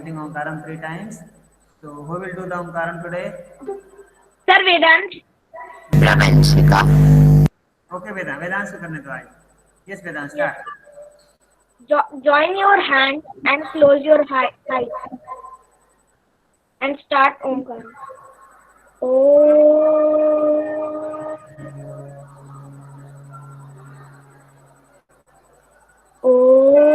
chanting Omkaram 3 times. So who will do the Omkaram today? Sir, Vedant. Pravanchika. Okay, Vedant से करने दो आज. Yes, Vedant, Yes. start. Join your hand and close your eyes and start Omkar. Om. Om.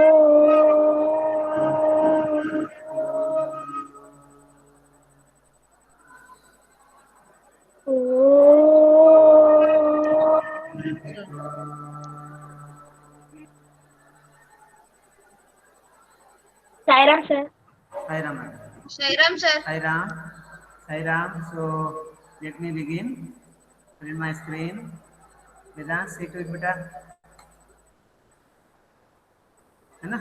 Sairam sir. Sai Ram. Shairam sir. Sai Ram. Sai Ram. So let me begin. Print my screen. Vedant, say quick बेटा. है ना?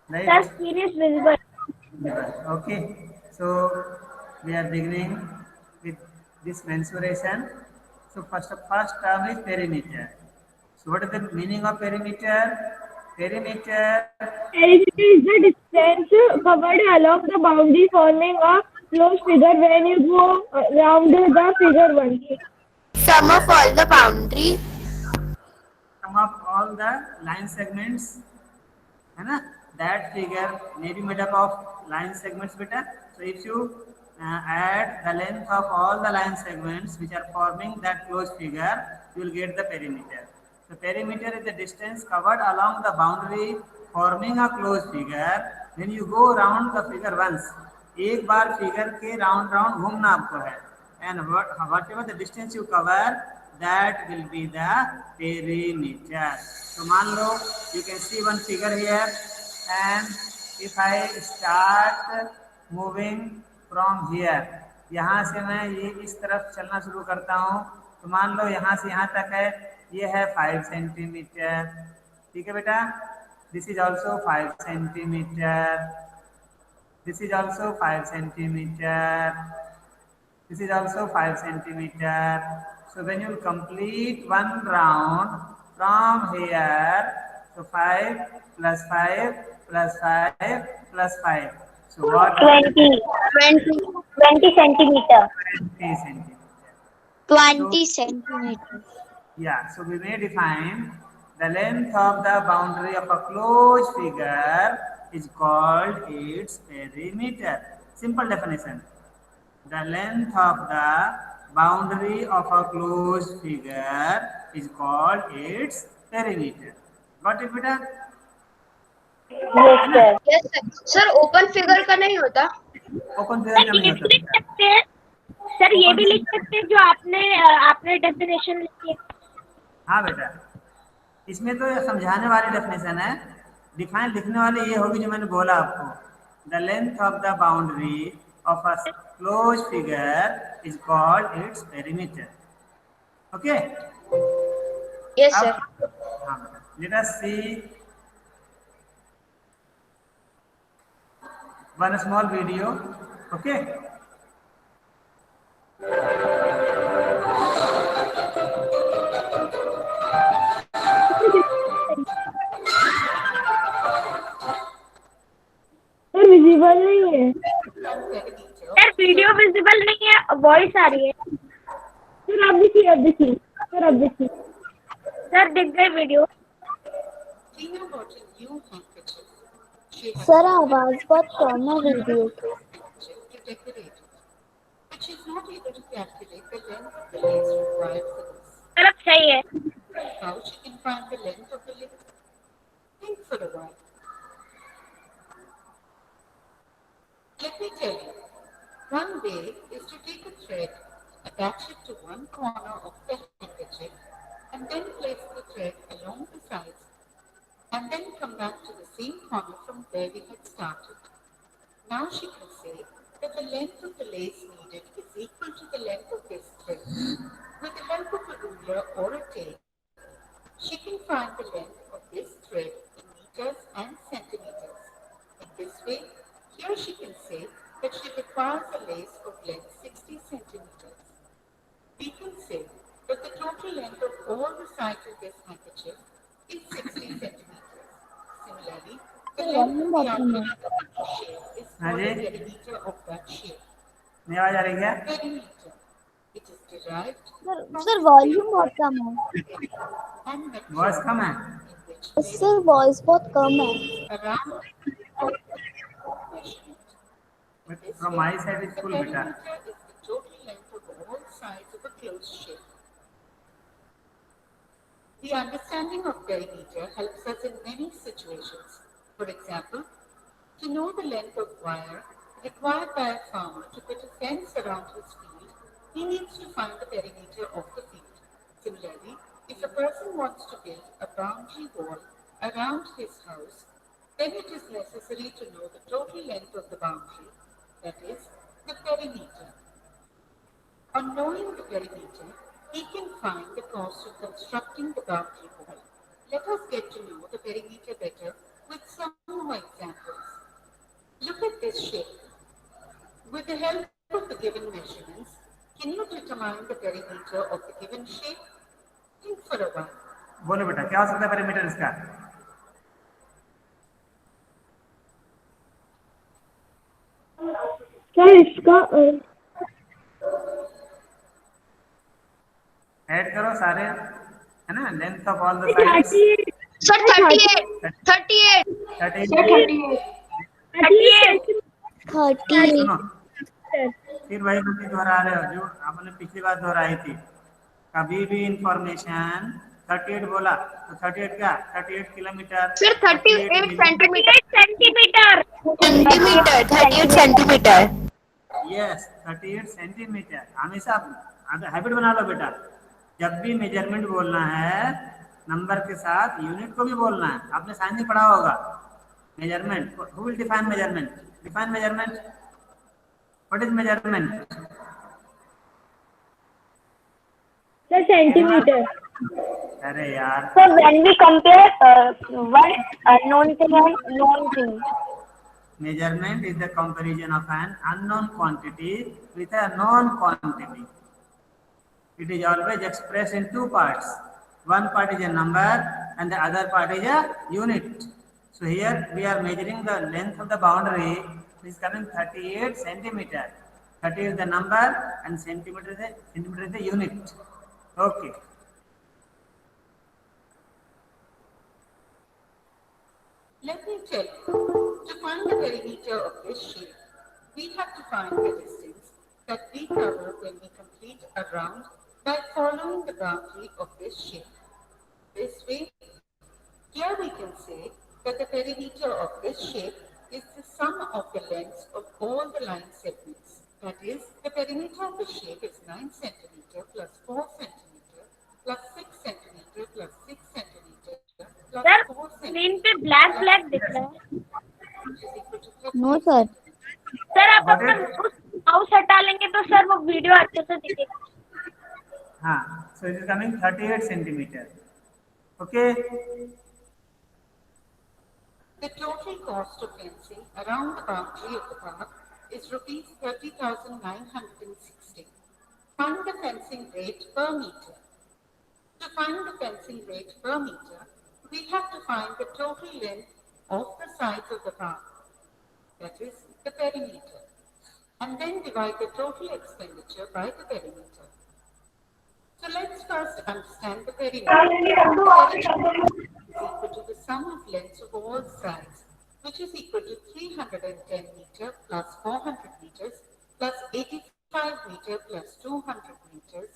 Sir, Right? screen is visible. Okay. So we are beginning with this mensuration. So first term is perimeter. So what is the meaning of perimeter? Perimeter. Perimeter is the distance covered along the boundary forming a closed figure when you go round the figure once. Sum of all the boundary. Sum of all the line segments. है ना? That figure may be made up of line segments बेटा. So if you add the length of all the line segments which are forming that closed figure, you will get the perimeter. So perimeter is the distance covered along the boundary forming a closed figure when you go around the figure once. एक बार figure के round घूमना आपको है. And whatever the distance you cover, that will be the perimeter. So मान लो you can see one figure here, and if I start moving from here, यहाँ से मैं ये इस तरफ चलना शुरू करता हूँ, तो मान लो यहाँ से यहाँ तक है, ये है 5 सेंटीमीटर. ठीक है बेटा? This is also 5 centimeter. This is also 5 centimeter. This is also 5 centimeter. So when you complete one round from here, so 5 plus 5 plus 5 plus 5. So what? 20 centimeter. 20 centimeter. 20 centimeters. Yeah, so we may define the length of the boundary of a closed figure is called its perimeter. Simple definition. The length of the boundary of a closed figure is called its perimeter. Got it, बेटा? Yes, sir. Yes sir. Sir, open figure का नहीं होता? Open figure का नहीं होता लिख बेटा. सकते हैं सर, ये भी लिख सकते हैं जो आपने डेफिनेशन लिखी है. हाँ बेटा, इसमें तो समझाने वाली डेफिनेशन है. डिफाइन लिखने वाली ये होगी जो मैंने बोला आपको. The length of the boundary of a closed figure is called its perimeter. Okay? Yes sir. Let us see one small video. Okay? Sir visible नहीं है सर, वीडियो विजिबल नहीं है, वॉइस आ रही है सर. अब देखिए सर, दिख गई वीडियो. सर आवाज बहुत कम है वीडियो की. सर अब सही है. Let me tell you, one way is to take a thread, attach it to one corner of the handkerchief, and then place the thread along the sides, and then come back to the same corner from where we had started. Now she can say that the length of the lace needed is equal to the length of this thread. With the help of a ruler or a tape, she can find the length of this thread in meters and centimeters. In this way, here she can say that she requires a lace of length 60 centimeters. We can say that the total length of all the sides of this handkerchief is 60 centimeters. Similarly, The Sir, length volume of the बहुत कम है. angular shape is हाँ called ji, the perimeter of that shape. नहीं आवाज आ रही क्या? Perimeter. It is derived Sir, from sir, the volume बहुत कम है. and voice कम है? in which Sir, voice बहुत कम है. around measurement. In this from way, my side is the full बेटा. perimeter is the total length of all sides of a closed shape. The understanding of perimeter helps us in many situations. For example, to know the length of wire required by a farmer to put a fence around his field, he needs to find the perimeter of the field. Similarly, if a person wants to build a boundary wall around his house, then it is necessary to know the total length of the boundary, that is, the perimeter. On knowing the perimeter, he can find the cost of constructing the boundary wall. Let us get to know the perimeter better with some more examples. Look at this shape. With the help of the given measurements, can you determine the perimeter of the given shape? Think for a while. बोलो बेटा, क्या हो सकता है perimeter इसका? Sir इसका add करो सारे, है ना? Length of all the sides 38 sir 38 38 38. 30. सुनो, फिर वही गलती दोहरा रहे हो जो आपने पिछली बार दोहराई थी. कभी भी इंफॉर्मेशन 38 बोला तो 38 क्या? 38 kilometre, sir 38 centimetre centimetre. Centimeter, 38 centimeter. Yes 38 centimetre. हमेशा हैबिट बना लो बेटा, जब भी मेजरमेंट बोलना है नंबर के साथ यूनिट को भी बोलना है. आपने साइंस में पढ़ा होगा measurement. Who will define measurement? Define measurement. What is measurement? Sir centimetre. अरे यार, So when we compare one unknown thing and known thing. measurement is the comparison of an unknown quantity with a known quantity. It is always expressed in two parts. One part is a number and the other part is a unit. So here we are measuring the length of the boundary. It is coming 38 centimeter. 30 is the number and centimeter is the unit. Okay. Let me tell you, to find the perimeter of this shape, we have to find the distance that we cover when we complete a round by following the boundary of this shape. This way, here we can say that the perimeter of this shape is the sum of the lengths of all the line segments. That is, the perimeter of the shape is 9 centimeter plus 4 centimeter plus 6 centimeter plus 6 centimeter plus sir 4 screen centimeter. पे black black दिख रहा है. No, sir. Sir आप Got अपना it? Mouse हटा लेंगे तो sir वो वीडियो अच्छे से दिखेगा. हाँ, so it is coming 38 centimeter. Okay. The total cost of fencing around the boundary of the park is rupees 30,960. Find the fencing rate per meter. To find the fencing rate per meter, we have to find the total length of the sides of the park, that is, the perimeter, and then divide the total expenditure by the perimeter. So let's first understand the perimeter. Is equal to the sum of lengths of all sides, which is equal to 310 meter plus 400 meters plus 85 meter plus 200 meters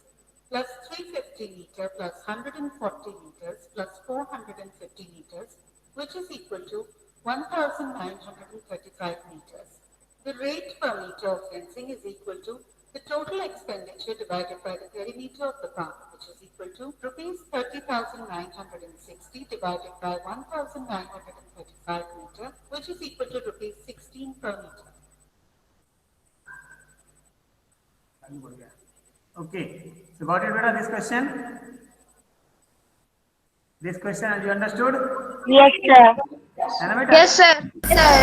plus 350 meter plus 140 meters plus 450 meters, which is equal to 1935 meters. The rate per meter of fencing is equal to the total expenditure divided by the perimeter of the park, which is equal to rupees 30,960 divided by 1935 meter, which is equal to rupees 16 per meter. Okay. So got it, better this question? This question, have you understood? Yes sir. है ना बेटा? Yes sir Sir.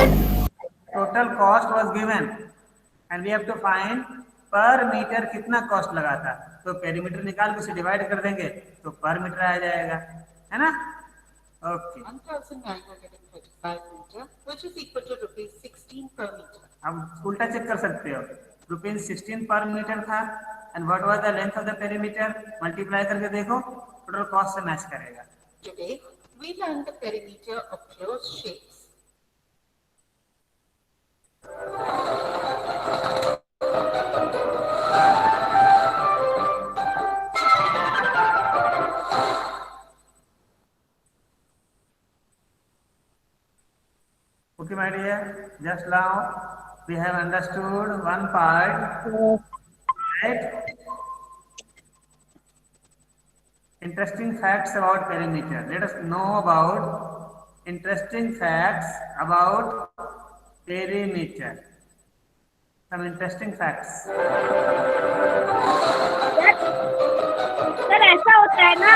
Total cost was given and we have to find पर metre कितना cost लगा था. तो perimeter निकाल के उसे डिवाइड कर देंगे तो पर मीटर आ जाएगा, है ना? Okay 1935 meter, which is equal to rupees 16 per meter. अब उल्टा चेक कर सकते हो, ₹16 पर मीटर था and what was the length of the perimeter, multiply करके देखो टोटल कॉस्ट से मैच करेगा। Today, we learn the perimeter of closed shapes. Okay, my dear, just now we have understood one part, right? Interesting facts about perimeter. Let us know about interesting facts about perimeter. Some interesting facts. Sir ऐसा होता है ना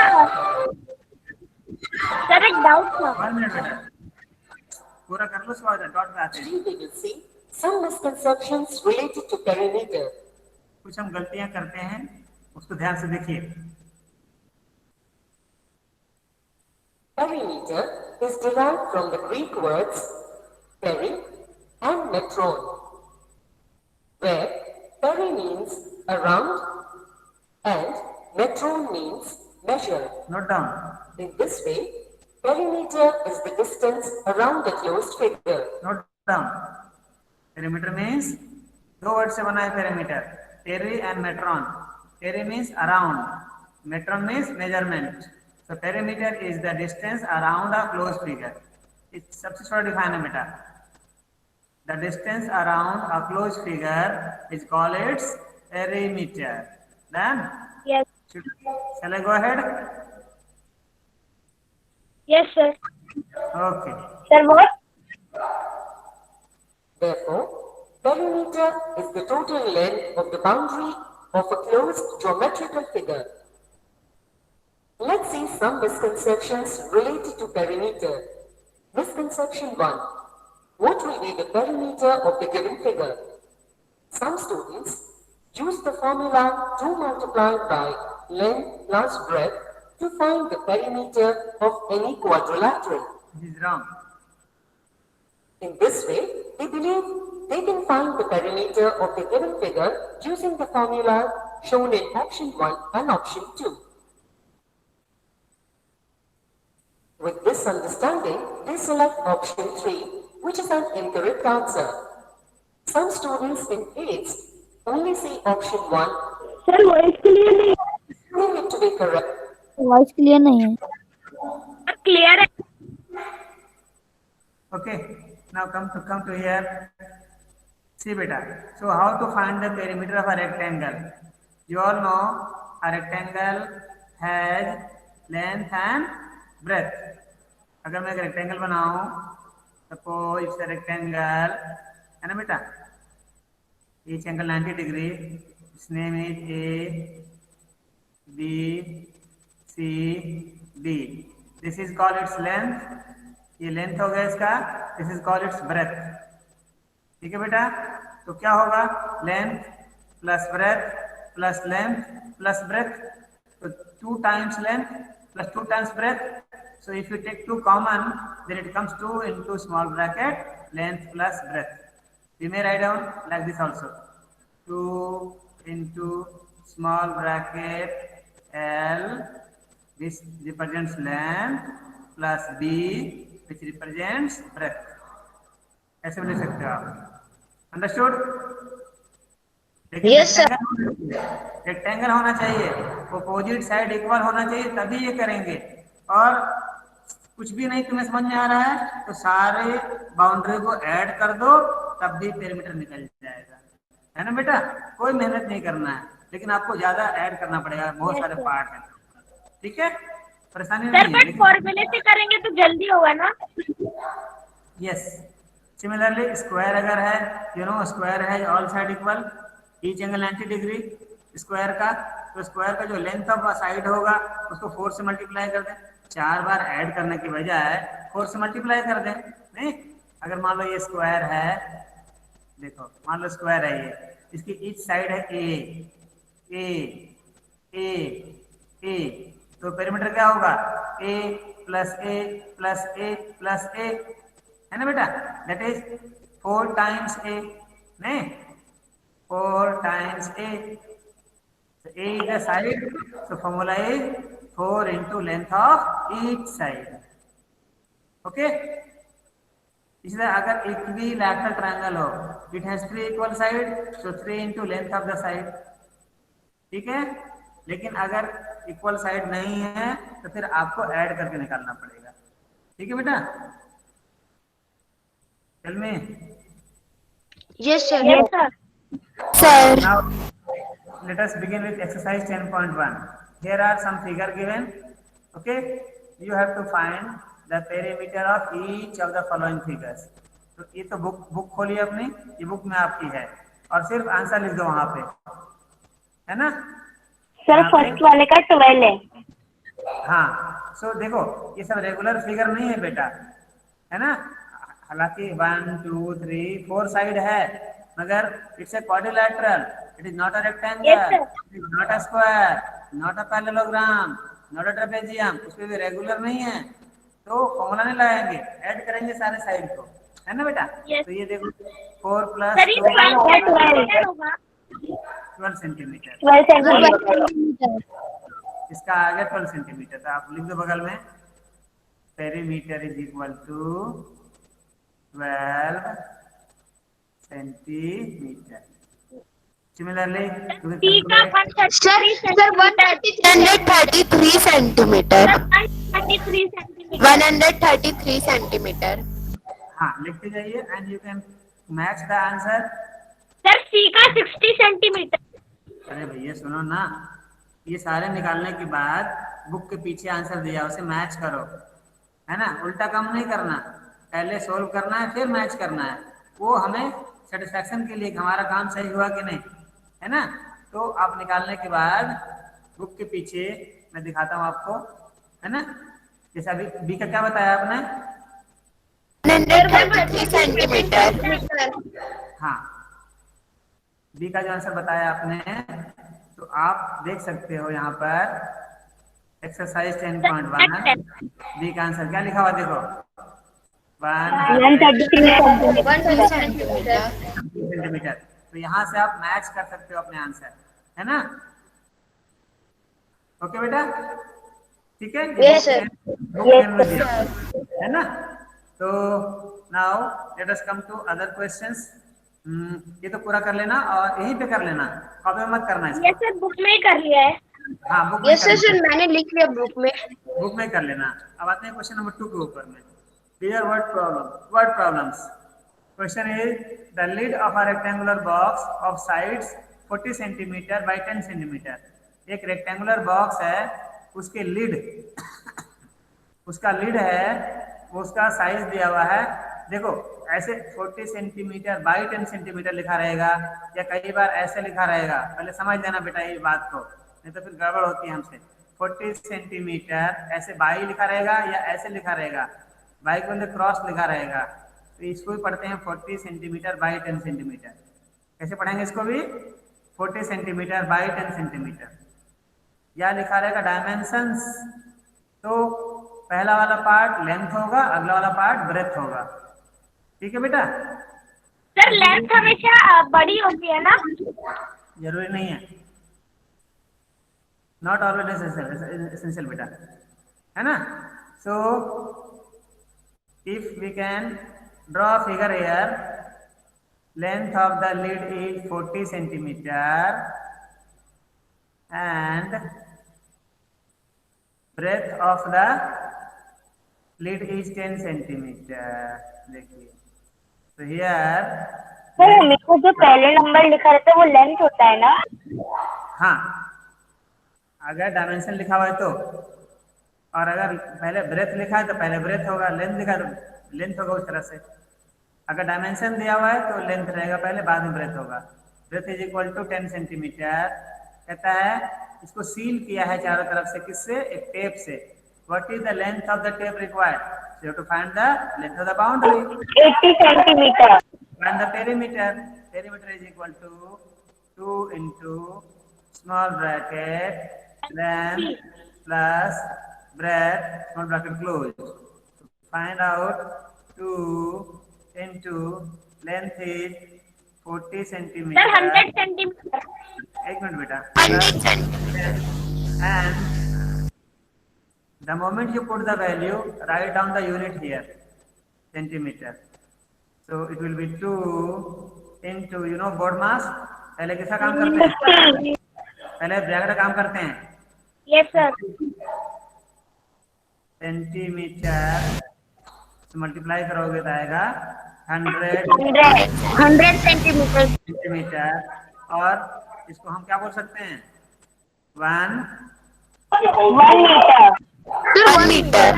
sir, एक doubt था। 1 minute बेटा, पूरा कर लो सवाल, डॉट पे आते हैं। Today we will see some misconceptions related to perimeter. कुछ हम गलतियां करते हैं, उसको ध्यान से देखिए। Perimeter is derived from the Greek words peri and metron, where peri means around and metron means measure. Note down. In this way, perimeter is the distance around the closed figure. Note down. Perimeter means दो word से बना है perimeter, peri and metron. Peri means around, metron means measurement. So perimeter is the distance around a closed figure. It's सबसे छोटा define है बेटा। The distance around a closed figure is called its perimeter. Then, Yes. shall I go ahead? Yes, sir. Okay. Sir, what? Therefore, perimeter is the total length of the boundary of a closed geometrical figure. Let's see some misconceptions related to perimeter. Misconception 1. What will be the perimeter of the given figure? Some students use the formula 2 multiplied by length plus breadth to find the perimeter of any quadrilateral. This is wrong. In this way, they believe they can find the perimeter of the given figure using the formula shown in option 1 and option 2. With this understanding, they select option 3, which is an incorrect answer. Some students in 8th only see option 1, sir voice clear नहीं assuming it to be correct. Voice clear नहीं है। Clear है। Okay. Now come to here. See beta. So how to find the perimeter of a rectangle? You all know a rectangle has length and breadth. अगर मैं एक rectangle बनाऊं, suppose it's a rectangle, है ना बेटा, each angle 90 degree, its name is A, B, C, D. This is called its length, ये length हो गया इसका, this is called its breath. ठीक है बेटा, तो क्या होगा, length plus breadth plus length plus breadth, तो 2 times length plus 2 times breadth. So if you take 2 common, then it comes 2 into small bracket length plus breadth. We may write down like this also, 2 into small bracket L, this represents length, plus B which represents breadth. ऐसे भी लिख सकते हो आप। Understood? Yes, sir. Rectangle होना चाहिए, opposite side equal होना चाहिए, तभी ये करेंगे। और कुछ भी नहीं तुम्हें समझ में आ रहा है तो सारे बाउंड्री को ऐड कर दो, तब भी पेरीमीटर निकल जाएगा, है ना बेटा। कोई मेहनत नहीं करना है, लेकिन आपको ज्यादा ऐड करना पड़ेगा, बहुत सारे पार्ट हैं। ठीक है, परेशानी सर नहीं है। बट फॉर्मूले से करेंगे तो जल्दी होगा ना? यस, सिमिलरली स्क्वायर अगर है, यू नो स्क्वायर है all side equal, each angle 90 degree square का, तो स्क्वायर का जो लेंथ ऑफ साइड होगा उसको 4 से मल्टीप्लाई कर दें। 4 बार ऐड करने की बजाय 4 से मल्टीप्लाई कर दें। नहीं, अगर मान लो ये स्क्वायर है, देखो मान लो स्क्वायर है ये, इसकी ईच साइड है ए ए ए ए, तो पेरीमीटर क्या होगा, ए प्लस ए प्लस ए प्लस ए, है ना बेटा, दैट इज 4 टाइम्स ए, नहीं 4 times A. So A is the side. So formula is 4 into length of each side. Okay. इसलिए अगर equilateral triangle हो, it has 3 equal side, so 3 into length of the side. ठीक है, लेकिन अगर equal side नहीं है तो फिर आपको ऐड करके निकालना पड़ेगा. ठीक है बेटा, tell me. Yes, sir. Yes, sir. Sir. Now let us begin with exercise 10.1. Here are some figure given. Okay, you have to find the perimeter of each of the following figures. तो ये तो book खोलिए अपनी, ये book में आपकी है और सिर्फ आंसर लिख दो वहां पे, है ना. सर फर्स्ट वाले का 12 है. हाँ, सो देखो ये सब रेगुलर फिगर नहीं है बेटा, है ना. हालांकि 1 2 3 4 साइड है, मगर it's a quadrilateral, it is not a rectangle, it is not a square, not a parallelogram, not a trapezium, उसमें भी रेगुलर नहीं है, तो फॉर्मूला नहीं लगाएंगे, ऐड करेंगे सारे साइड को, है ना बेटा. तो ये देखो 4 प्लस 12 सेंटीमीटर, 12 सेंटीमीटर. इसका आ गया 12 सेंटीमीटर. तो आप लिख दो बगल में, perimeter is equal to 12 centimetre. Similarly, Sir, 133 centimeter. 133 centimeter. हाँ लिखते जाइए and you can match the answer. Sir C का 60 सेंटीमीटर. अरे भैया सुनो ना, ये सारे निकालने के बाद बुक के पीछे आंसर दिया उसे मैच करो, है ना. उल्टा काम नहीं करना, पहले सोल्व करना है फिर मैच करना है. वो हमें सेटिस्फैक्शन के लिए हमारा काम सही हुआ कि नहीं, है ना. तो आप निकालने के बाद बुक के पीछे मैं दिखाता हूँ आपको, है ना. जैसे अभी बी का क्या बताया आपने, 133 centimeter. हाँ बी का जो आंसर बताया आपने, तो आप देख सकते हो यहाँ पर एक्सरसाइज 10.1 बी का आंसर क्या लिखा हुआ देखो, 133 सेंटीमीटर. तो यहाँ से आप मैच कर सकते हो अपने आंसर, है ना. ओके बेटा, ठीक है. Yes, sir. है ना. तो now let us come to other questions. ये तो पूरा कर लेना और यहीं पे कर लेना, कॉपी में मत करना इसको. ये सर बुक में ही कर लिया है. हाँ बुक में Yes, कर sir, लेना. मैंने लिख लिया बुक में. बुक में कर लेना. अब आते हैं क्वेश्चन नंबर 2 के ऊपर में. Clear word problems. Question is the lid of a rectangular box of sides 40 cm by 10 cm. एक रेक्टेंगुलर बॉक्स है, उसके लीड उसका लीड है, उसका साइज दिया हुआ है. देखो ऐसे 40 सेंटीमीटर बाई 10 सेंटीमीटर लिखा रहेगा या कई बार ऐसे लिखा रहेगा. पहले समझ लेना बेटा ये बात को, नहीं तो फिर गड़बड़ होती है हमसे. 40 सेंटीमीटर ऐसे बाई लिखा रहेगा या ऐसे लिखा रहेगा, बाई को अंदर क्रॉस लिखा रहेगा. तो इसको भी पढ़ते हैं 40 सेंटीमीटर बाई 10 सेंटीमीटर. कैसे पढ़ेंगे इसको भी, 40 सेंटीमीटर बाई 10 सेंटीमीटर. या लिखा रहेगा डायमेंशंस, तो पहला वाला पार्ट लेंथ होगा, अगला वाला पार्ट ब्रेथ होगा. ठीक है बेटा. सर लेंथ हमेशा बड़ी होती है ना. जरूरी नहीं है, नॉट ऑलवेज एसेंशियल बेटा, है ना. सो if we can draw a figure here, length of the lid is 40 centimeter and breadth of the lid is 10 centimeter. देखिए तो here सर मेरे को जो पहले नंबर लिखा रहता है वो लेंथ होता है ना. हाँ अगर डायमेंशन लिखा हुआ है तो, और अगर पहले ब्रेथ लिखा है तो पहले ब्रेथ होगा, लेंथ लिखा है तो लेंथ होगा. उस तरह से अगर डायमेंशन दिया हुआ है तो लेंथ रहेगा पहले, बाद में ब्रेथ होगा. Breadth is equal to 10 centimetre. कहता है इसको सील किया है चारों तरफ से, किससे, एक टेप से. What is the length of the tape required, so you have to find the length of the boundary. 80 centimetre. Find the perimeter. Perimeter is equal to 2 into small bracket length plus breadth, small bracket close. Find out 2 into length is 40 Sir, centimeter. 100 centimeter. एक minute बेटा. 100 centimeter. And the moment you put the value, write down the unit here, centimeter. So it will be 2 into, you know, board mass. पहले किसका काम करते हैं? पहले bracket का काम करते हैं. Yes, sir. सेंटीमीटर मल्टीप्लाई करोगे तो आएगा 100 100 centimeter. सेंटीमीटर. और इसको हम क्या बोल सकते हैं? 1 meter. 1 meter.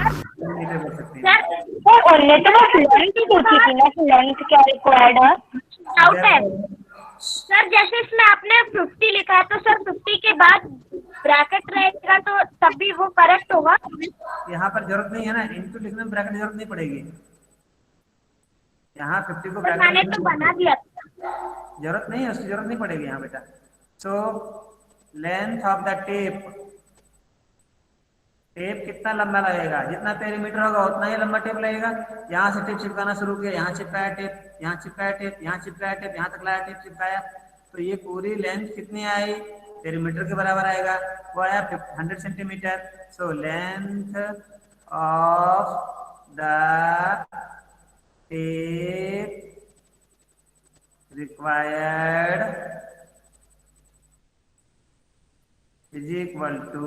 मीटर बोल सकते हैं. Sir, only तो बस length ही पूछी थी ना, length क्या required है? Doubt है. Sir, जैसे इसमें आपने 50 लिखा है तो सर 50 के बाद ब्रैकेट रहेगा तो तब भी वो करेक्ट होगा. यहाँ पर जरूरत नहीं है ना, इनटू लिखने में ब्रैकेट जरूरत नहीं पड़ेगी. यहाँ 50 को सर मैंने तो बना दिया. जरूरत नहीं है, उसकी जरूरत नहीं पड़ेगी यहाँ बेटा. So length of the tape, tape कितना लंबा लगेगा? जितना पेरीमीटर होगा उतना ही लंबा टेप लगेगा. यहाँ से टेप चिपकाना शुरू किया, यहाँ चिपकाया टेप, यहाँ चिपकाया टेप, यहाँ चिपकाया टेप, यहाँ तक लाया टेप चिपकाया, तो ये पूरी लेंथ कितनी आई? पेरीमीटर के बराबर आएगा. वो आया 100 centimetre. So length of the tape required is equal to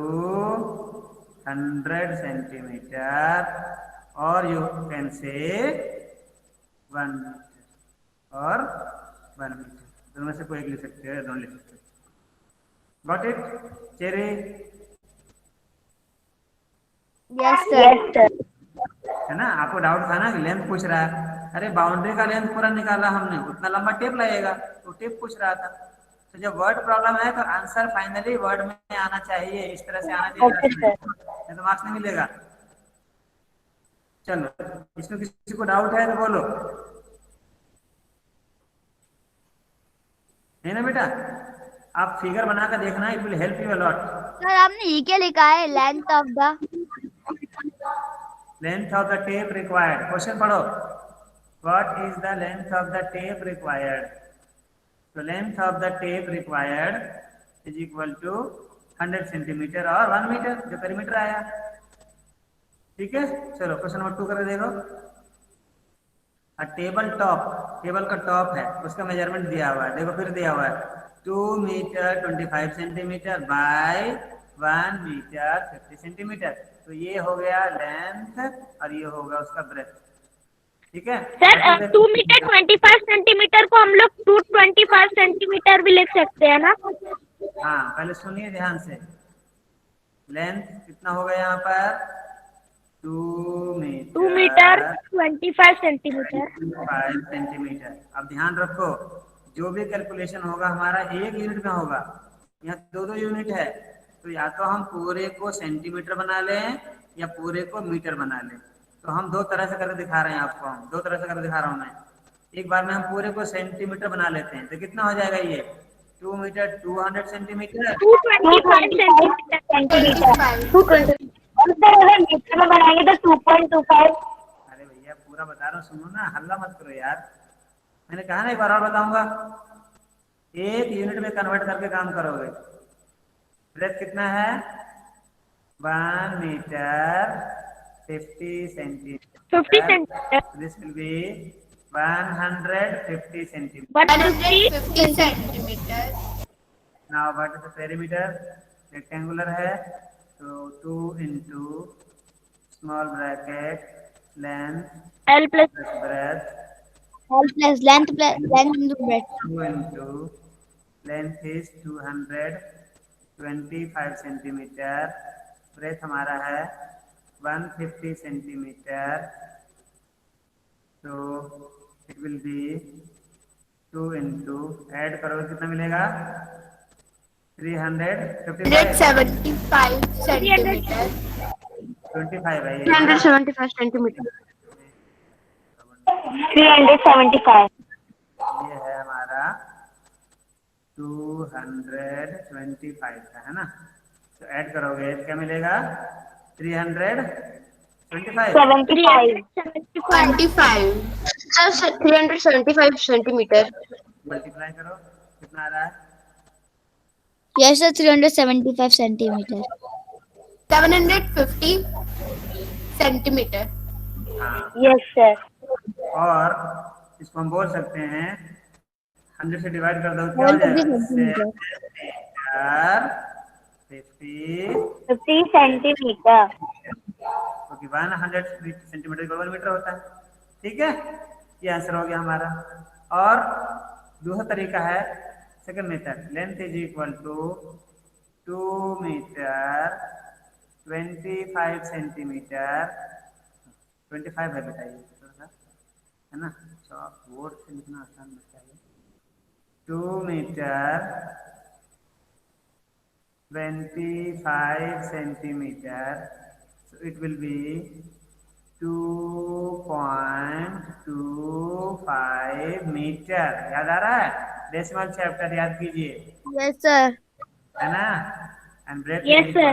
100 centimeter, or you can say 1 meter or 1 meter. दोनों में से कोई एक लिख सकते हो, दोनों लिख सकते हो. Got it? Cherry Yes, sir. है ना? आपको डाउट था ना कि लेंथ पूछ रहा है. अरे बाउंड्री का लेंथ पूरा निकाला हमने, उतना लंबा टेप लगेगा, तो टेप पूछ रहा था. तो जब वर्ड प्रॉब्लम है तो आंसर फाइनली वर्ड में आना चाहिए, इस तरह से आना चाहिए. नहीं तो मार्क्स नहीं मिलेगा. चलो, इसमें किसी को डाउट है तो बोलो. है ना बेटा? आप फिगर बनाकर देखना, it will help you a lot. Sir आपने ये क्या लिखा है? Length of the length of the tape required. Question पढ़ो. What is the length of the tape required? तो length of the tape required is equal to 100 centimetre और 1 metre, जो perimeter आया. ठीक है, चलो क्वेश्चन नंबर 2 करके देखो. अ टेबल टॉप, टेबल का टॉप है, उसका मेजरमेंट दिया हुआ है. देखो फिर दिया हुआ है 2 metre 25 centimetre by 1 metre 50 centimetre. तो ये हो गया लेंथ और ये होगा उसका ब्रेथ. ठीक है सर 2 मीटर 25 सेंटीमीटर को हम लोग 225 सेंटीमीटर भी लिख सकते हैं ना? हाँ, पहले सुनिए ध्यान से. लेंथ कितना हो गया यहाँ पर? 2 मीटर 25 सेंटीमीटर. 5 सेंटीमीटर. अब ध्यान रखो, जो भी कैलकुलेशन होगा हमारा एक यूनिट में होगा. यहाँ दो यूनिट है, तो या तो हम पूरे को सेंटीमीटर बना लें या पूरे को मीटर बना लें. तो हम दो तरह से करके दिखा रहे हैं आपको, हम दो तरह से करके दिखा रहा हूँ मैं. एक बार में हम पूरे को सेंटीमीटर बना लेते हैं, तो कितना हो जाएगा ये? 2 मीटर 200 सेंटीमीटर. 225 सेंटीमीटर. 225. और सर अगर मीटर में बनाएंगे तो 2.25. अरे भैया पूरा बता रहा हूँ, सुनो ना, हल्ला मत करो यार. मैंने कहा ना एक बार और बताऊंगा. एक यूनिट में कन्वर्ट करके काम करोगे. ब्रेथ कितना है? 1 metre 50 centimetre. 50 centimetre. This will be 150 centimetre. 150 centimeter. Now what is the perimeter? Rectangular है, तो 2 into small bracket length L plus plus breadth L plus length into breadth. 2 into length is 225 centimetre. Breadth हमारा है 150 centimetre. तो it will be 2 into, add करोगे कितना मिलेगा? 355. 175 centimeter. 25 है ये. 375 सेंटीमीटर. 375. ये है हमारा 225 का, है ना? तो ऐड करोगे क्या मिलेगा? 325 375 25. Sir, 375 centimeter. मल्टीप्लाई करो कितना आ रहा है? Yes, sir. 375 centimeter. 750 centimeter. हाँ, यस सर। और इसको हम बोल सकते हैं 100 से डिवाइड कर दो क्या हो 150 जाएगा? centimeter. 50 सेंटीमीटर। क्योंकि 100 सेंटीमीटर इक्वल 1 मीटर होता है। ठीक है, ये आंसर हो गया हमारा। और दूसरा तरीका है second method, length is equal to 2 metre 25 centimetre. 25 है बेटा, ये थोड़ा सा है ना, चॉक बोर्ड से लिखना आसान लगता है। 2 metre 25 centimeter, so it will be 2.25 metre. याद आ रहा है? डेसिमल चैप्टर याद कीजिए, Yes, sir. है ना? And breadth Yes, sir.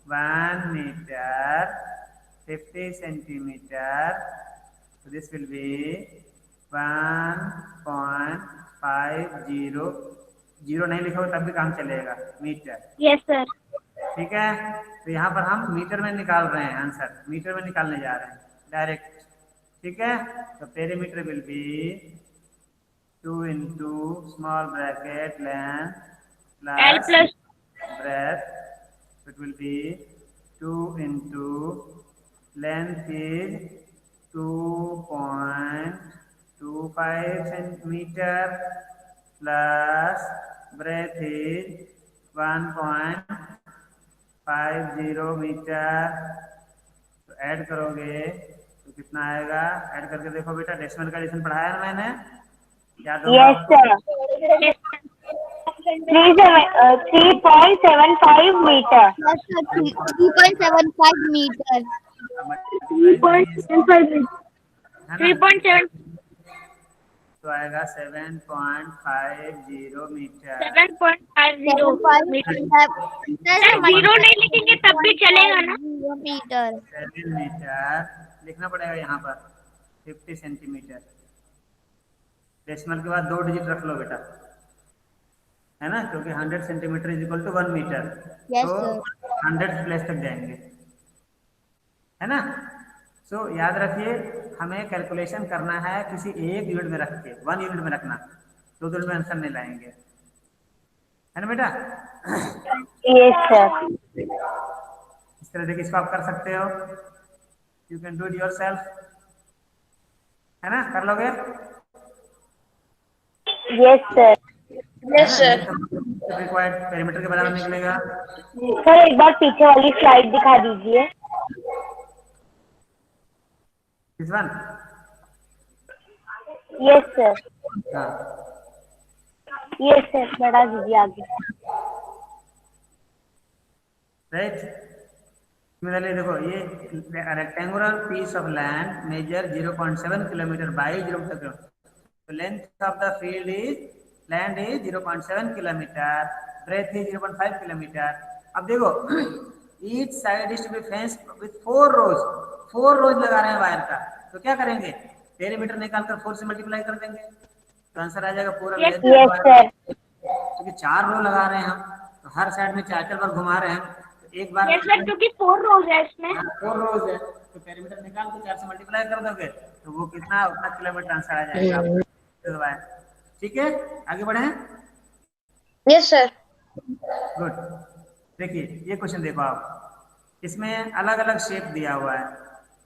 1 metre 50 सेंटीमीटर, so this will be 1.50, zero नहीं लिखा हो तब भी काम चलेगा, मीटर। Yes sir. ठीक है, तो यहाँ पर हम मीटर में निकाल रहे हैं, आंसर मीटर में निकालने जा रहे हैं डायरेक्ट। ठीक है, तो perimeter will be 2 into small bracket length L plus plus breadth, so it will be 2 into length is 2.25 centimeter plus breadth is 1.50 metre. तो ऐड करोगे तो कितना आएगा? ऐड करके देखो बेटा, डेसिमल का एडिशन पढ़ाया ना मैंने, याद होगा? Yes sir. 3.75 metre. Yes, sir. 3.75 meter. 3.75 है ना? 3.7 तो आएगा 7.50 मीटर। 7.50 मीटर। सर जीरो नहीं लिखेंगे तब भी चलेगा ना? Meter. 7 मीटर लिखना पड़ेगा यहाँ पर, 50 सेंटीमीटर। डेसिमल के बाद 2 डिजिट रख लो बेटा, है ना, क्योंकि 100 centimetre is equal to 1 metre. Yes, तो sir. 100 प्लेस तक जाएंगे, है ना। सो याद रखिए, हमें कैलकुलेशन करना है किसी एक यूनिट में रख के, 1 यूनिट में रखना, 2 यूनिट में आंसर नहीं लाएंगे, है ना बेटा? Yes sir. इस तरह देखिए, इसको आप कर सकते हो, you can do it yourself, है ना, कर लोगे? Yes sir. Yes, sir. Required perimeter के बराबर निकलेगा। सर एक बार पीछे वाली स्लाइड दिखा दीजिए। This one? Yes sir. हाँ, यस सर, बढ़ा दीजिए आगे। राइट। सिमिलरली देखो, ये rectangular piece of land measure 0.7 kilometre by 0.7 kilometre, तो length of the field is land is 0.7 kilometre, breadth is 0.5 kilometre. अब देखो, each side is to be fenced with 4 rows, 4 rows लगा रहे हैं वायर का, तो क्या करेंगे? पेरीमीटर निकालकर 4 से मल्टीप्लाई कर देंगे, तो आंसर आ जाएगा पूरा यस लेंथ। सर। क्योंकि 4 रो लगा रहे हैं हम, तो हर साइड में 4 बार घुमा रहे हैं, तो एक बार यस सर, क्योंकि 4 रोज है इसमें। 4 रोज है, तो पेरीमीटर निकाल के 4 से मल्टीप्लाई कर दोगे तो वो कितना, उतना किलोमीटर आंसर आ जाएगा आपका। ठीक है, आगे बढ़े। Yes, sir. गुड। देखिए ये क्वेश्चन देखो आप, इसमें अलग अलग शेप दिया हुआ है।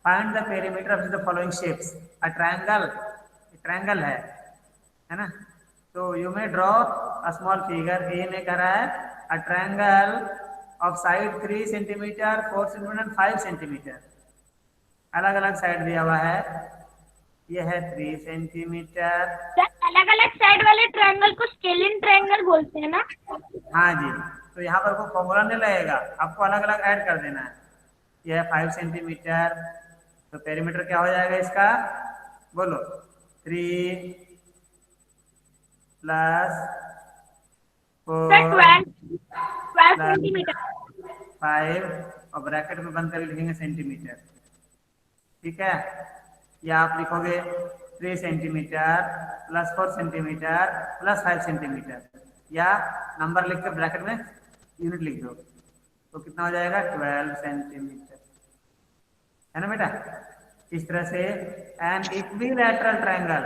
Find the perimeter of the following shapes. A triangle है ना, तो you may draw a small figure. A में कह रहा है a triangle of side 3 centimetre 4 centimetre 5 centimetre, अलग अलग साइड दिया हुआ है। ये है 3 सेंटीमीटर। सर अलग अलग साइड वाले ट्रायंगल को स्केलिन ट्रायंगल बोलते हैं ना? हाँ जी, तो यहाँ पर कोई फॉर्मूला नहीं लगेगा, आपको अलग अलग ऐड कर देना है। यह है 5 सेंटीमीटर, तो पेरीमीटर क्या हो जाएगा इसका, बोलो? 3 प्लस 4 सर 12 सेंटीमीटर। 5 और ब्रैकेट में बंद करके लिखेंगे सेंटीमीटर, ठीक है। या आप लिखोगे 3 centimetre plus 4 centimetre plus 5 centimetre, या नंबर लिख कर ब्रैकेट में यूनिट लिख दो, तो कितना हो जाएगा 12 सेंटीमीटर, है ना बेटा। इस तरह से an equilateral triangle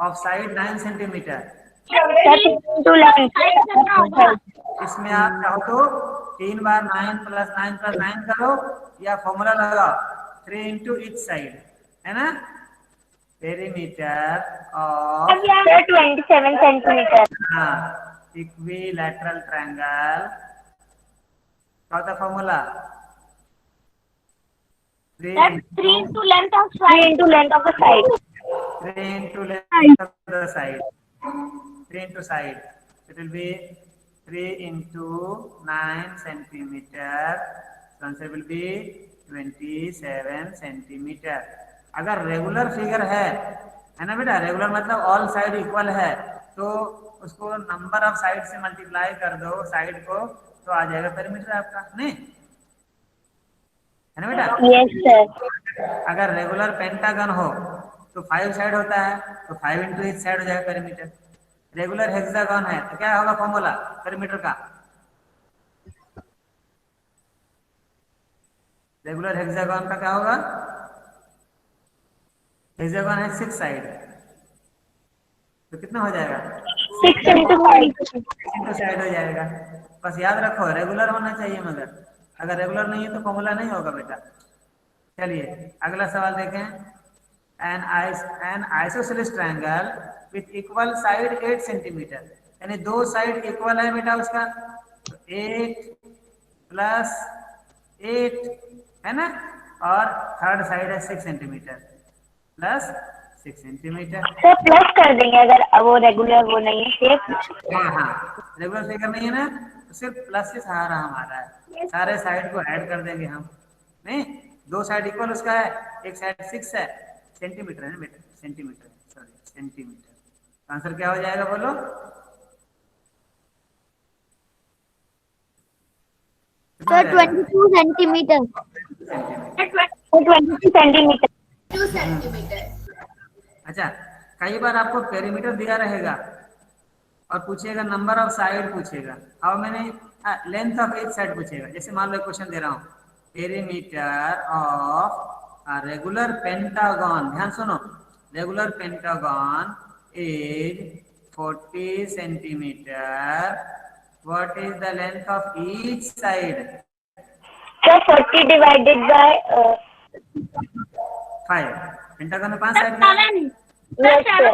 of side 9 centimetre, इसमें आप चाहो तो 3 बार 9 प्लस 9 प्लस 9 करो, या फॉर्मूला लगाओ 3 इंटू ईच साइड, है ना। Perimeter of 27 centimetre. हाँ इक्विलैटरल ट्रायंगल क्या होता है formula, 3 into length of side. 3 into length of the side. 3 into length of the side, 3 into side, it will be 3 into 9 centimeter, so answer will be 27 centimeter। अगर regular figure है ना बेटा, regular मतलब all side equal है, तो उसको number of side से multiply कर दो साइड को, तो आ जाएगा पेरीमीटर आपका, नहीं है ना बेटा। Yes sir. अगर रेगुलर पेंटागन हो तो 5 साइड होता है, तो 5 इंटू ईच साइड हो जाएगा पेरीमीटर। रेगुलर हेक्सागन है तो क्या होगा फॉर्मूला पेरीमीटर का, रेगुलर हेक्सागन का क्या होगा, हेक्सागन है 6 साइड, तो कितना हो जाएगा 6 into 5. 6 इंटू साइड हो जाएगा। बस याद रखो रेगुलर होना चाहिए, मगर अगर रेगुलर नहीं है तो फॉर्मूला नहीं होगा बेटा। चलिए अगला सवाल देखें। N isosceles triangle with equal side 8 centimetre, यानी 2 साइड इक्वल है बेटा उसका, तो 8 प्लस 8 है ना, और थर्ड साइड है 6 centimetre plus 6 centimetre. Sir plus कर देंगे अगर वो रेगुलर वो नहीं है सिर्फ। हाँ रेगुलर फिगर नहीं है ना, तो सिर्फ प्लस से सहारा हमारा है, सारे साइड को ऐड कर देंगे हम, नहीं 2 साइड इक्वल उसका है, एक साइड 6 है, सेंटीमीटर है ना बेटा, सेंटीमीटर सॉरी सेंटीमीटर। आंसर क्या हो जाएगा बोलो, सर 22 सेंटीमीटर। 22 सेंटीमीटर। 2 centimeter. अच्छा कई बार आपको पेरीमीटर दिया रहेगा और पूछेगा नंबर ऑफ साइड पूछेगा, और मैंने लेंथ ऑफ ईच साइड पूछेगा। जैसे मान लो क्वेश्चन दे रहा हूँ, पेरीमीटर ऑफ रेगुलर पेंटागन, ध्यान सुनो, regular pentagon is 40 centimetre, what is the length of each side, sir 40 divided by 5, pentagon में 5 साइड है, 7। Yes sir.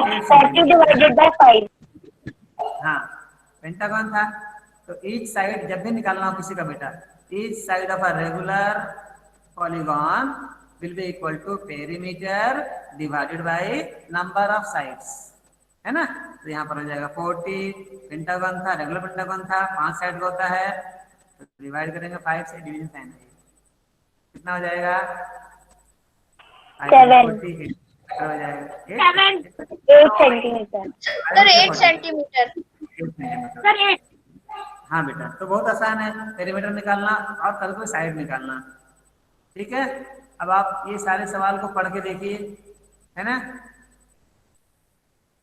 8 40 divided by 5. हाँ पेंटागन था, तो ईच साइड जब भी निकालना हो किसी का बेटा, each side of a regular polygon will be equal to perimeter divided by number of sides, है ना। तो यहाँ पर हो जाएगा 40, पेंटागन था, रेगुलर पेंटागन था, 5 साइड का होता है, तो डिवाइड करेंगे 5 से, डिवीजन साइन है, कितना हो जाएगा 7 हो जाएगा 8 सेंटीमीटर। Sir 8 centimetre. सर 8। हाँ बेटा, तो बहुत आसान है पेरीमीटर निकालना और कल को साइड निकालना, ठीक है। अब आप ये सारे सवाल को पढ़ के देखिए, है ना,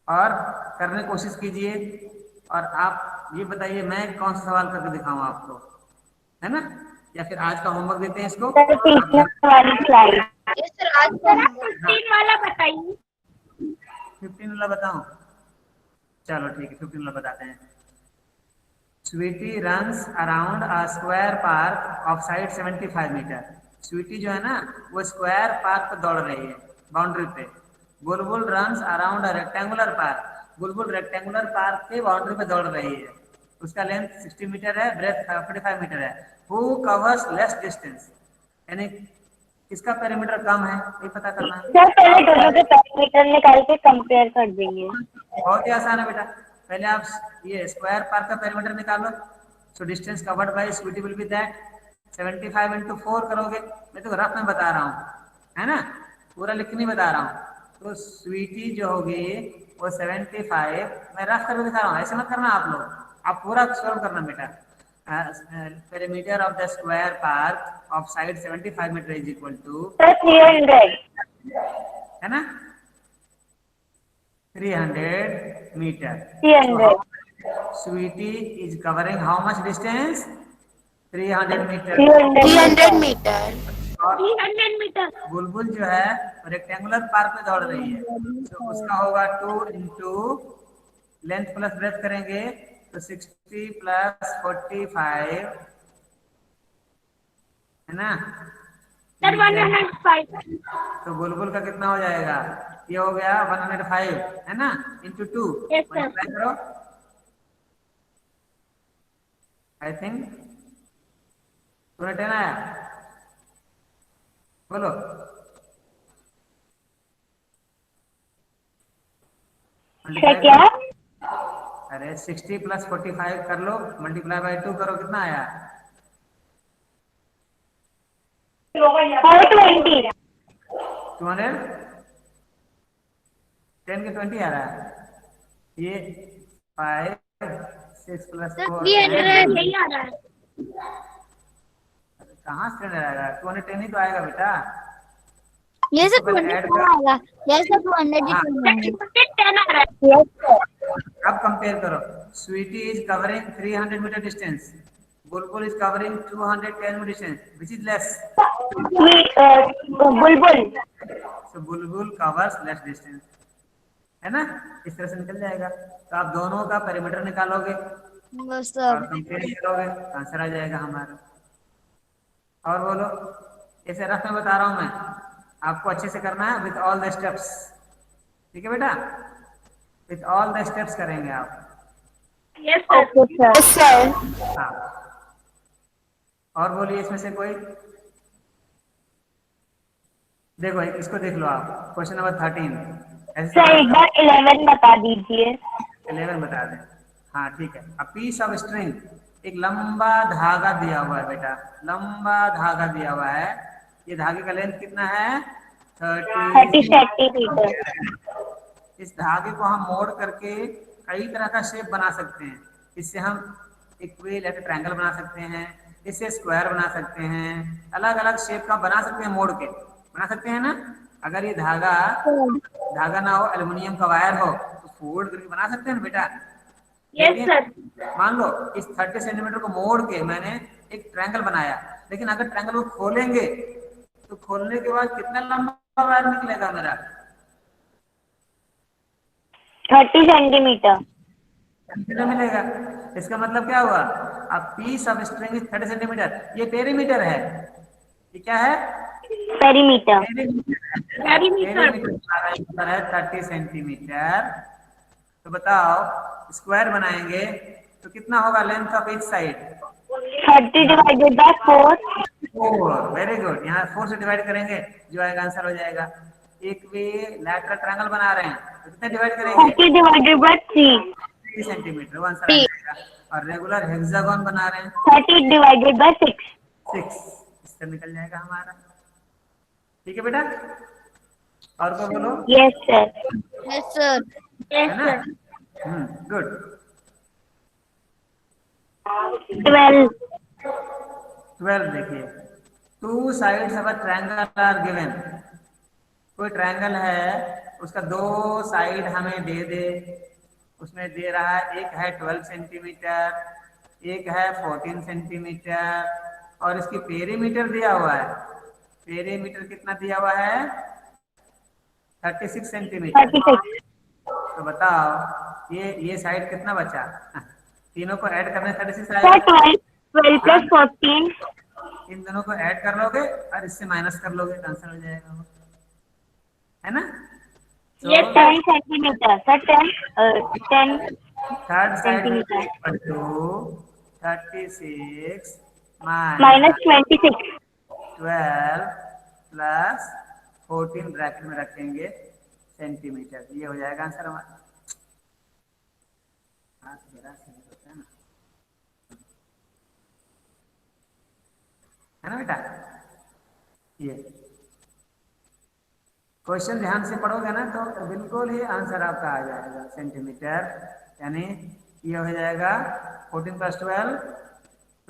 और करने की कोशिश कीजिए, और आप ये बताइए मैं कौन सा सवाल करके दिखाऊं आपको, है ना, या फिर आज का होमवर्क देते हैं इसको। सर 15 वाली स्लाइड। यस सर आज का 15 वाला बताइए। 15 वाला बताऊं, चलो ठीक है 15 वाला बताते हैं। Sweety runs around a square park of side 75 metre. Sweety जो है ना वो स्क्वायर पार्क पे दौड़ रही है, बाउंड्री पे। बुलबुल runs around a rectangular park. Bulbul rectangular park के बाउंड्री पे दौड़ रही है, उसका लेंथ 60 मीटर है, ब्रेथ 45 मीटर है। हु कवर्स लेस डिस्टेंस, यानी किसका पेरीमीटर कम है ये पता करना है। सर पहले दोनों के पेरीमीटर निकाल के कंपेयर कर देंगे। बहुत ही आसान है बेटा, पहले आप ये स्क्वायर पार्क का पेरीमीटर निकालो। So distance covered by Sweety will be that 75 into 4 करोगे, मैं तो रफ में बता रहा हूँ, है ना, पूरा लिख नहीं बता रहा हूँ। तो स्वीटी जो होगी वो 75, मैं रफ करके दिखा रहा हूँ, ऐसे मत करना आप लोग, आप पूरा सॉल्व करना बेटा। perimeter of the square park of side 75 meter is equal to, sir 300. है ना, 300 meter. 300. Sweetie is covering how much distance? 300 meter. 300 meter. और 300 मीटर. बुलबुल जो है रेक्टेंगुलर पार्क में दौड़ रही है, तो उसका होगा 2 इंटू लेंथ प्लस ब्रेथ करेंगे तो 60 प्लस 45, है ना. सर 105. तो बुलबुल का कितना हो जाएगा? ये हो गया 105, है ना, इंटू 2. Yes, sir. मल्टीप्लाई करो. आई थिंक 210 आया. बोलो. सर क्या? अरे 60 प्लस 45 कर लो, मल्टीप्लाई बाय 2 करो, कितना आया? 420. 200. 10 के 20 आ रहा है. ये 5 6 प्लस Sir, 4 300. यही आ रहा है. कहाँ से आएगा? 210 ही तो आएगा बेटा. Yes, sir, इसको पहले 200 ऐड क्यों कर. आएगा? Yes, sir, 200 ही हाँ. क्यों आएगा? 10 आ रहा है. Yes, sir. अब कंपेयर करो. Sweety is covering 300 metre distance, Bulbul is covering 210 metre distance, which is less? Bulbul. So Bulbul covers less distance, है ना. इस तरह से निकल जाएगा. तो आप दोनों का पेरीमीटर निकालोगे बस और सर. कंपेयर करोगे, आंसर आ जाएगा हमारा. और बोलो. ऐसे रफ में बता रहा हूं मैं, आपको अच्छे से करना है विथ ऑल द स्टेप्स. ठीक है बेटा, विथ ऑल द स्टेप्स करेंगे आप. Yes, sir. Okay, sir. Yes, sir. हाँ. और बोलिए इसमें से कोई. देखो इसको देख लो आप, क्वेश्चन नंबर 13. सर एक बार 11 बता दीजिए. 11 बता दें. हाँ ठीक है. अ पीस ऑफ स्ट्रिंग, एक लंबा धागा दिया हुआ है बेटा, लंबा धागा दिया हुआ है. ये धागे का लेंथ कितना है? 30 सेंटीमीटर. इस धागे को हम मोड़ करके कई तरह का शेप बना सकते हैं. इससे हम इक्विलेटरल ट्रायंगल बना सकते हैं, इससे स्क्वायर बना सकते हैं, अलग अलग शेप का बना सकते हैं, मोड़ के बना सकते हैं ना. अगर ये धागा ना हो, एल्युमिनियम का वायर हो, तो फोल्ड करके बना सकते हैं ना बेटा. Yes, sir. मान लो इस 30 सेंटीमीटर को मोड़ के मैंने एक ट्रायंगल बनाया, लेकिन अगर ट्रायंगल को खोलेंगे तो खोलने के बाद कितना लंबा वायर निकलेगा मेरा? 30 सेंटीमीटर. कितना मिलेगा? इसका मतलब क्या हुआ? अब piece of string is 30 centimetre. ये पेरीमीटर है. ये क्या है? पेरीमीटर. पेरीमीटर है 30 सेंटीमीटर. तो बताओ, स्क्वायर बनाएंगे तो कितना होगा length of each side? 30 divided by 4. 4. Very good. यहाँ 4 से डिवाइड करेंगे, जो आएगा आंसर हो जाएगा. एक भी लैटरल ट्रायंगल बना रहे हैं तो कितना डिवाइड करेंगे? 30 डिवाइडेड बाय 3. 3 सेंटीमीटर. वो आंसर आ जाएगा. और रेगुलर हेक्सागोन बना रहे हैं, 30 डिवाइडेड बाय 6. 6. इससे निकल जाएगा हमारा. ठीक है बेटा. और को बोलो. Yes sir. Yes, sir. Yes है ना. सर. गुड. 12. 12 देखिए. 2 sides of a triangle are given. कोई ट्रायंगल है, उसका 2 साइड हमें दे दे. उसमें दे रहा है, एक है 12 सेंटीमीटर, एक है 14 सेंटीमीटर, और इसकी पेरीमीटर दिया हुआ है. पेरीमीटर कितना दिया हुआ है? 36 सेंटीमीटर. 36. तो बताओ ये साइड कितना बचा? तीनों को ऐड करने 36 सर आएगा. 12 प्लस 14. इन दोनों को ऐड कर लोगे और इससे माइनस कर लोगे तो आंसर हो जाएगा वो, है ना. ये 10 centimetre. Sir 10 third side centimetre. Equal to 36 minus 26. 12 plus 14 bracket में रखेंगे सेंटीमीटर. ये हो जाएगा आंसर हमारा. है ना बेटा. ये क्वेश्चन ध्यान से पढ़ोगे ना तो बिल्कुल ही आंसर आपका आ जाएगा. सेंटीमीटर यानी ये हो जाएगा 14 प्लस 12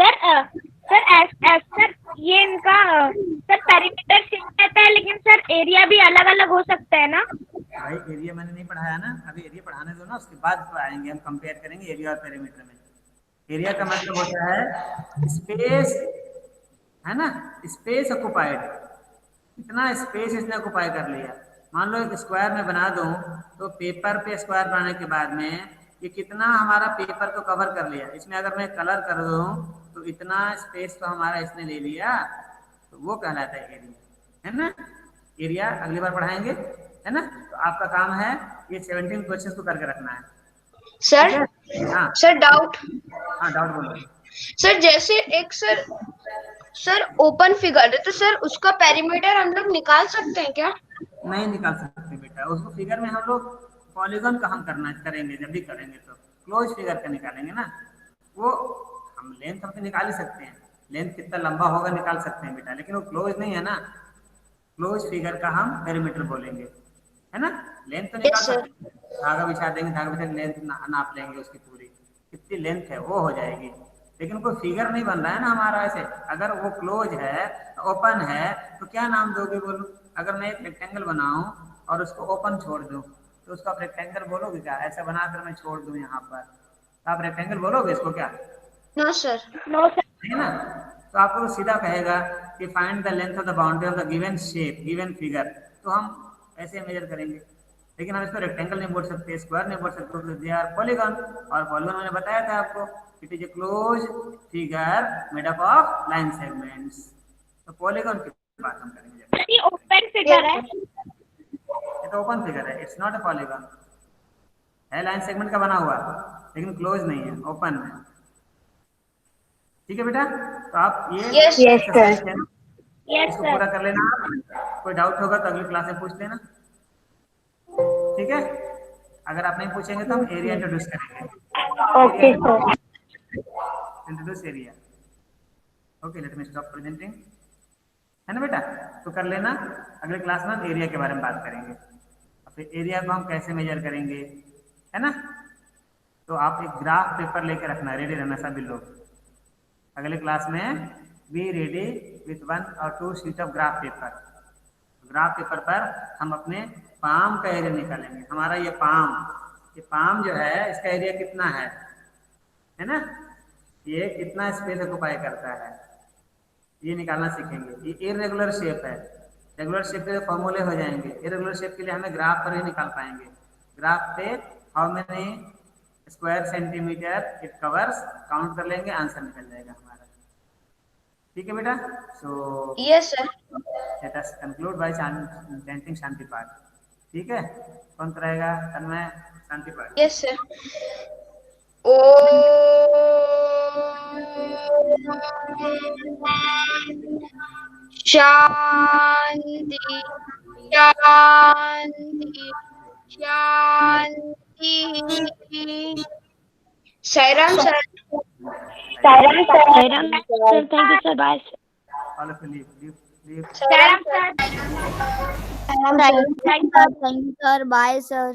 सर ये इनका सर पेरीमीटर सेम रहता है, लेकिन सर एरिया भी अलग अलग हो सकता है ना? भाई एरिया मैंने नहीं पढ़ाया ना, अभी एरिया पढ़ाने दो ना, उसके बाद तो आएंगे हम कंपेयर करेंगे एरिया और पेरीमीटर में। एरिया का मतलब होता है स्पेस, है ना, स्पेस ऑक्युपाइड, कितना स्पेस इसने ऑक्युपाई कर लिया। मान लो एक स्क्वायर में बना दूं तो पेपर पे स्क्वायर बनाने के बाद में ये कितना हमारा पेपर को कवर कर लिया। इसमें अगर मैं कलर कर दूं तो इतना स्पेस तो हमारा इसने ले लिया, तो वो कहलाता है एरिया, है ना। एरिया अगली बार पढ़ाएंगे, है ना। तो आपका काम है ये 17 क्वेश्चन को करके रखना है। सर, ठीक है? हाँ सर डाउट। हाँ, डाउट बोलो। सर जैसे एक सर ओपन फिगर है तो सर उसका पेरीमीटर हम लोग निकाल सकते हैं क्या? नहीं निकाल सकते बेटा, उसको फिगर में हम लोग पॉलीगॉन का हम करेंगे, जब भी करेंगे तो क्लोज फिगर का निकालेंगे ना। वो हम लेंथ हम तो निकाल ही सकते हैं, लेंथ कितना लंबा होगा निकाल सकते हैं बेटा, लेकिन वो क्लोज नहीं है ना। क्लोज फिगर का हम पेरीमीटर बोलेंगे, है ना। लेंथ तो निकाल sir. सकते हैं, धागा बिछा देंगे, धागा बिछा लेंथ नाप लेंगे उसकी पूरी कितनी लेंथ है वो हो जाएगी, लेकिन कोई फिगर नहीं बन रहा है ना हमारा ऐसे। अगर वो क्लोज है, ओपन है, तो क्या नाम दोगे बोलो। अगर मैं एक रेक्टेंगल बनाऊं और उसको ओपन छोड़ दूं तो उसको आप रेक्टेंगल बोलोगे क्या? ऐसा बनाकर मैं छोड़ दूं यहाँ पर, तो आप रेक्टेंगल बोलोगे इसको क्या? No sir. No sir. है ना। तो आपको सीधा कहेगा कि find the length of the boundary of the given shape given figure, तो हम ऐसे मेजर करेंगे। लेकिन हम इसको रेक्टेंगल नहीं बोल सकते, स्क्वायर नहीं बोल सकते, तो दे आर पॉलीगॉन। और पॉलीगॉन मैंने बताया था आपको, it is a close figure made up of line segments. तो पॉलीगॉन की बात हम करेंगे। ये ओपन फिगर है? ये तो ओपन फिगर है, इट्स नॉट ए पॉलीगॉन। है लाइन सेगमेंट का बना हुआ, लेकिन क्लोज नहीं है, ओपन है। ठीक है बेटा, तो आप ये Yes, exercise है, यस इसको सर। पूरा कर लेना। कोई डाउट होगा तो अगली क्लास में पूछ लेना, ठीक है। अगर आप नहीं पूछेंगे तो हम एरिया इंट्रोड्यूस करेंगे। Okay sir. Introduce area. Okay, let me stop presenting, है ना बेटा। तो कर लेना, अगले क्लास में हम एरिया के बारे में बात करेंगे। फिर एरिया को हम कैसे मेजर करेंगे, है ना। तो आप एक ग्राफ पेपर लेके रखना, रेडी रहना सभी लोग। अगले क्लास में बी रेडी विथ 1 और 2 sheet of graph paper. Graph paper पर हम अपने पाम का एरिया निकालेंगे। हमारा ये पाम जो है, इसका एरिया कितना है ना, ये कितना स्पेस ऑक्युपाई करता है, ये निकालना सीखेंगे। ये इरेगुलर शेप है, रेगुलर शेप के फॉर्मूले हो जाएंगे। इरेगुलर शेप के लिए हमें ग्राफ पर ही निकाल पाएंगे। ग्राफ पे how many square centimetre it covers count कर लेंगे, आंसर निकल जाएगा हमारा। ठीक है बेटा। So yes sir. Let us conclude by chanting shanti path. ठीक है, कौन कराएगा? तन्मय, शांति पाठ। Yes sir. ओ शांति शांति शांति। Sairam sir. Sairam sir. Thank you sir. Bye sir. All of you leave. Sairam sir. Thank you, sir. Bye, sir.